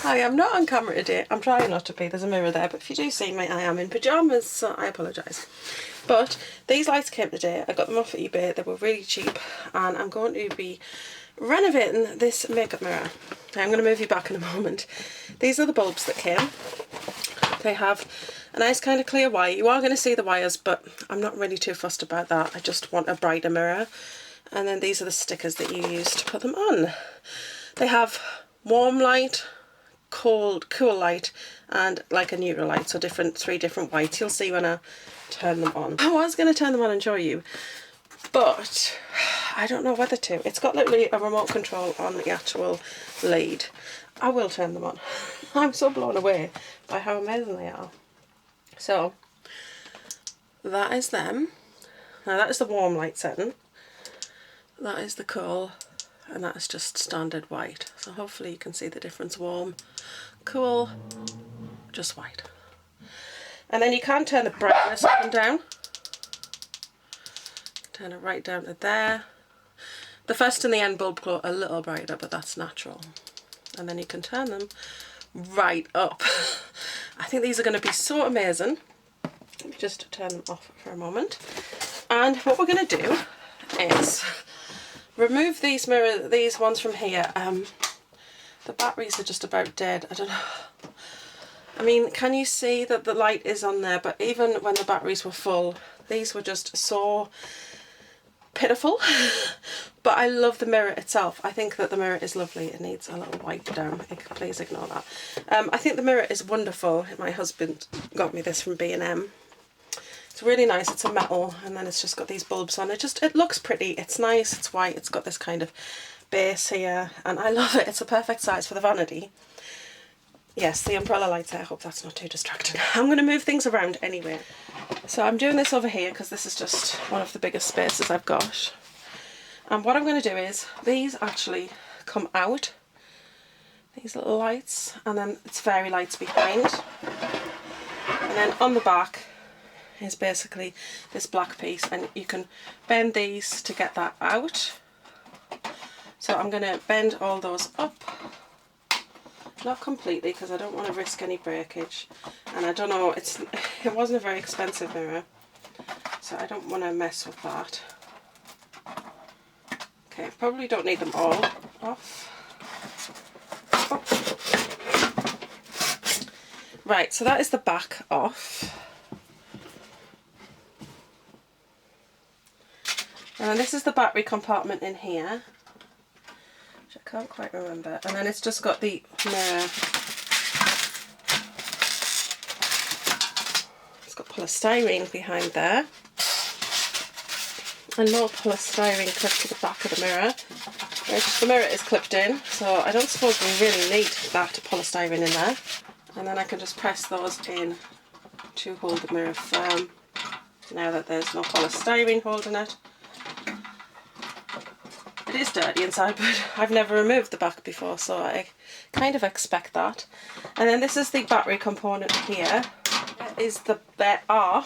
I am not on camera today. I'm trying not to be. There's a mirror there, but if you do see me, I am in pyjamas, so I apologise. But these lights came today. I got them off eBay. They were really cheap, and I'm going to be renovating this makeup mirror. I'm going to move you back in a moment. These are the bulbs that came. They have a nice kind of clear wire. You are going to see the wires, but I'm not really too fussed about that. I just want a brighter mirror. And then these are the stickers that you use to put them on. They have warm light, cool light, and like a neutral light, so three different whites. You'll see when I turn them on. I was going to turn them on and show you, but I don't know whether to. It's got literally a remote control on the actual lead. I will turn them on. I'm so blown away by how amazing they are. So that is them. Now that is the warm light setting. That is the cool, and that is just standard white. So hopefully you can see the difference. Warm, cool, just white. And then you can turn the brightness up and down. Turn it right down to there. The first and the end bulb glow a little brighter, but that's natural. And then you can turn them right up. I think these are going to be so amazing. Let me just turn them off for a moment. And what we're going to do is remove these ones from here. The batteries are just about dead. I don't know. I mean, can you see that the light is on there? But even when the batteries were full, these were just so pitiful. But I love the mirror itself. I think that the mirror is lovely. It needs a little wipe down. Please ignore that. I think the mirror is wonderful. My husband got me this from B&M. It's really nice. It's a metal, and then it's just got these bulbs on. It looks pretty. It's nice. It's white. It's got this kind of base here, and I love it. It's a perfect size for the Vanity. Yes, the umbrella lights there. I hope that's not too distracting. I'm going to move things around anyway. So I'm doing this over here because this is just one of the biggest spaces I've got. And what I'm going to do is, these actually come out, these little lights, and then it's fairy lights behind. And then on the back is basically this black piece, and you can bend these to get that out. So I'm going to bend all those up. Not completely, because I don't want to risk any breakage, and I don't know, it wasn't a very expensive mirror, so I don't want to mess with that. Okay, probably don't need them all off. Oh. Right, so that is the back off. And this is the battery compartment in here. I can't quite remember, and then it's just got the mirror. It's got polystyrene behind there, and more polystyrene clipped to the back of the mirror, which the mirror is clipped in, so I don't suppose we really need that polystyrene in there. And then I can just press those in to hold the mirror firm, now that there's no polystyrene holding it. It is dirty inside, but I've never removed the back before, so I kind of expect that. And then this is the battery component here. There are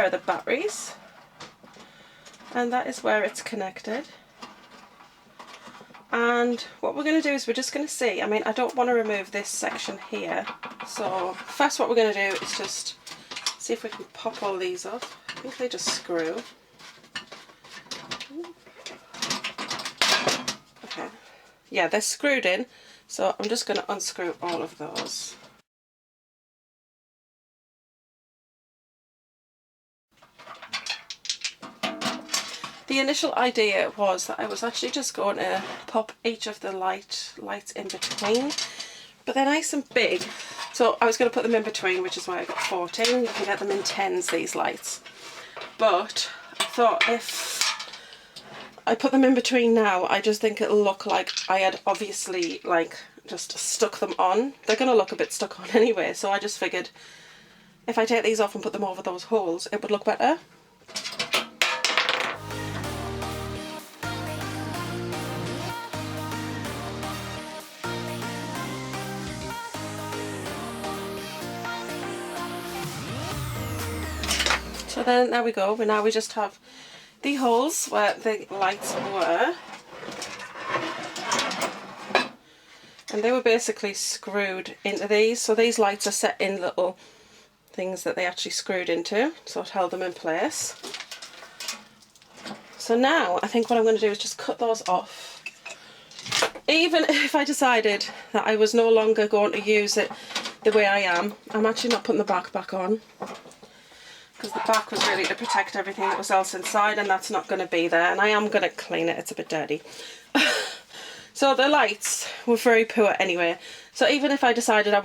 the batteries, and that is where it's connected. And what we're going to do is we're just going to see. I mean, I don't want to remove this section here, so first what we're going to do is just see if we can pop all these off. I think they just screw. Okay, yeah, they're screwed in, so I'm just going to unscrew all of those. The initial idea was that I was actually just going to pop each of the lights in between, but they're nice and big, so I was going to put them in between, which is why I got 14. You can get them in 10s, these lights, but I thought if I put them in between now, I just think it'll look like I had obviously like just stuck them on. They're going to look a bit stuck on anyway, so I just figured if I take these off and put them over those holes, it would look better. So then there we go. Now we just have the holes where the lights were. And they were basically screwed into these. So these lights are set in little things that they actually screwed into. So it held them in place. So now I think what I'm going to do is just cut those off. Even if I decided that I was no longer going to use it the way I am, I'm actually not putting the back on. Because the back was really to protect everything that was else inside, and that's not going to be there. And I am going to clean it, it's a bit dirty. So the lights were very poor anyway. So even if I decided I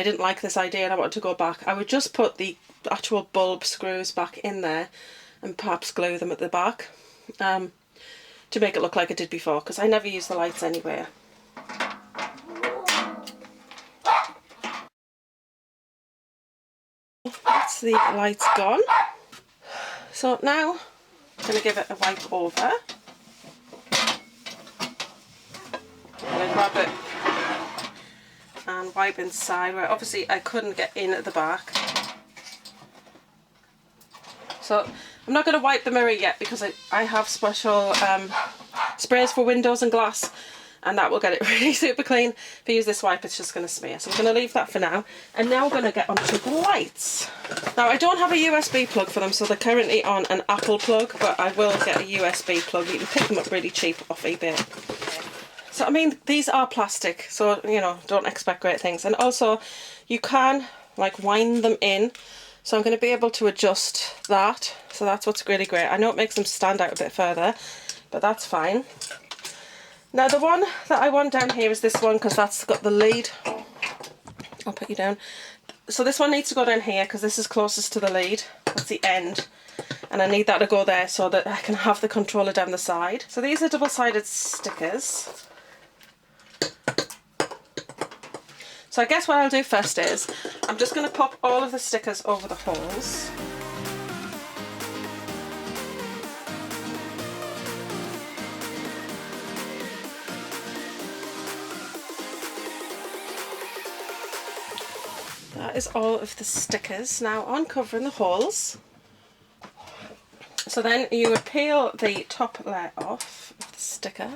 didn't like this idea and I wanted to go back, I would just put the actual bulb screws back in there and perhaps glue them at the back to make it look like I did before, because I never use the lights anyway. That's the lights gone. So now I'm going to give it a wipe over. I'm going to grab it and wipe inside where obviously I couldn't get in at the back. So I'm not going to wipe the mirror yet because I have special sprays for windows and glass, and that will get it really super clean. If I use this wipe, it's just going to smear. So I'm going to leave that for now. And now we're going to get onto the lights. Now I don't have a USB plug for them, so they're currently on an Apple plug, but I will get a USB plug. You can pick them up really cheap off eBay. So I mean, these are plastic, so you know, don't expect great things. And also you can like wind them in. So I'm going to be able to adjust that. So that's what's really great. I know it makes them stand out a bit further, but that's fine. Now the one that I want down here is this one, because that's got the lead. I'll put you down. So this one needs to go down here because this is closest to the lead. That's the end. And I need that to go there so that I can have the controller down the side. So these are double-sided stickers. So I guess what I'll do first is, I'm just going to pop all of the stickers over the holes. That is all of the stickers. Now uncovering the holes. So then you would peel the top layer off of the sticker.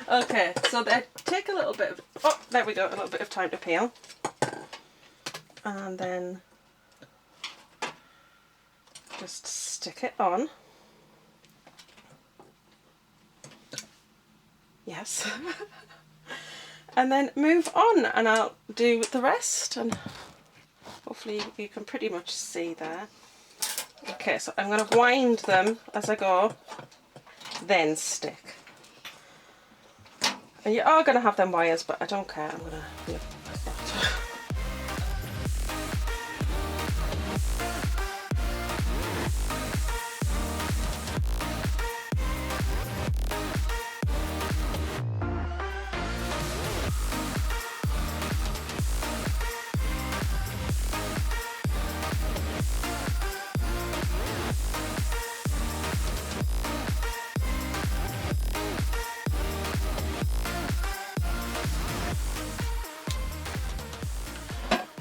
Okay, so they take a little bit of, oh, there we go, a little bit of time to peel. And then just stick it on. Yes. And then move on, and I'll do the rest, and hopefully you can pretty much see there. Okay, so I'm going to wind them as I go, then stick. And you are going to have them wires, but I don't care, I'm going to leave it like that.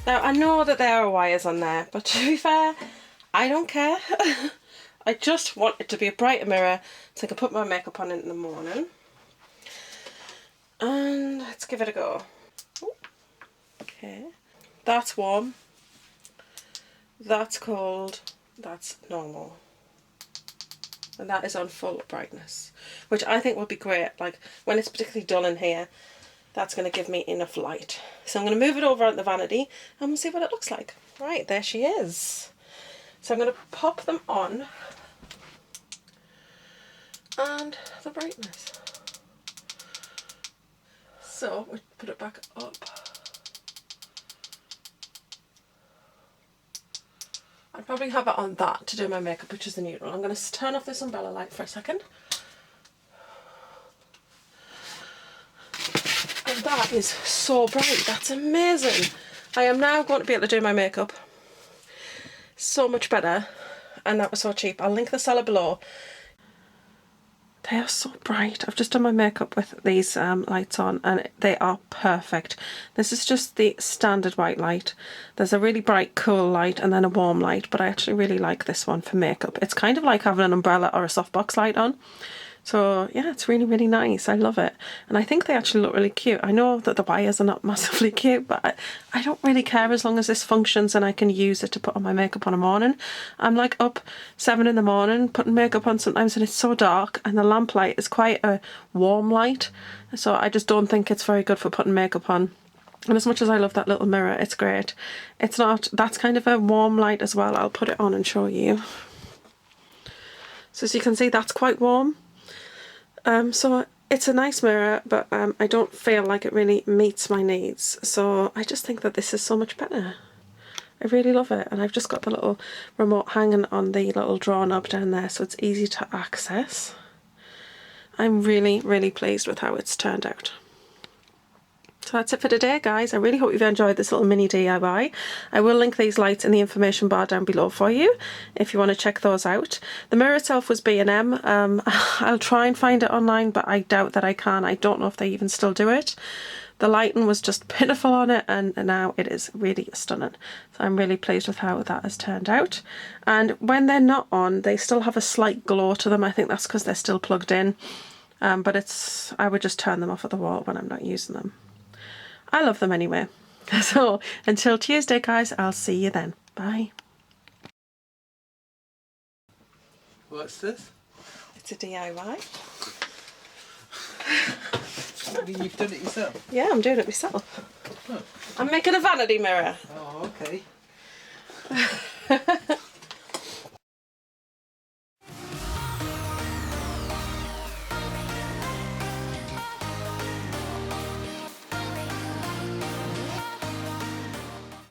Now I know that there are wires on there, but to be fair, I don't care. I just want it to be a brighter mirror so I can put my makeup on in the morning. And let's give it a go. Ooh. Okay, that's warm, that's cold, that's normal. And that is on full brightness, which I think will be great. Like when it's particularly dull in here, that's going to give me enough light. So I'm going to move it over at the Vanity and we'll see what it looks like. Right, there she is. So I'm going to pop them on. And the brightness. So we put it back up. I'd probably have it on that to do my makeup, which is the neutral. I'm going to turn off this umbrella light for a second. And that is so bright, that's amazing. I am now going to be able to do my makeup so much better, and that was so cheap. I'll link the seller below. They are so bright. I've just done my makeup with these lights on and they are perfect. This is just the standard white light. There's a really bright cool light and then a warm light, but I actually really like this one for makeup. It's kind of like having an umbrella or a softbox light on. So yeah, it's really, really nice. I love it. And I think they actually look really cute. I know that the wires are not massively cute, but I don't really care as long as this functions and I can use it to put on my makeup on a morning. I'm like up 7 in the morning putting makeup on sometimes and it's so dark and the lamplight is quite a warm light. So I just don't think it's very good for putting makeup on. And as much as I love that little mirror, it's great. It's not, that's kind of a warm light as well. I'll put it on and show you. So as you can see, that's quite warm. So it's a nice mirror, but I don't feel like it really meets my needs. So I just think that this is so much better. I really love it. And I've just got the little remote hanging on the little drawer knob down there, so it's easy to access. I'm really, really pleased with how it's turned out. So that's it for today, guys. I really hope you've enjoyed this little mini DIY. I will link these lights in the information bar down below for you if you want to check those out. The mirror itself was B&M. I'll try and find it online, but I doubt that I can. I don't know if they even still do it. The lighting was just pitiful on it, and now it is really stunning. So I'm really pleased with how that has turned out. And when they're not on, they still have a slight glow to them. I think that's because they're still plugged in. But I would just turn them off at the wall when I'm not using them. I love them anyway. So until Tuesday, guys, I'll see you then. Bye. What's this? It's a DIY. You've done it yourself? Yeah, I'm doing it myself. Oh. I'm making a vanity mirror. Oh, okay.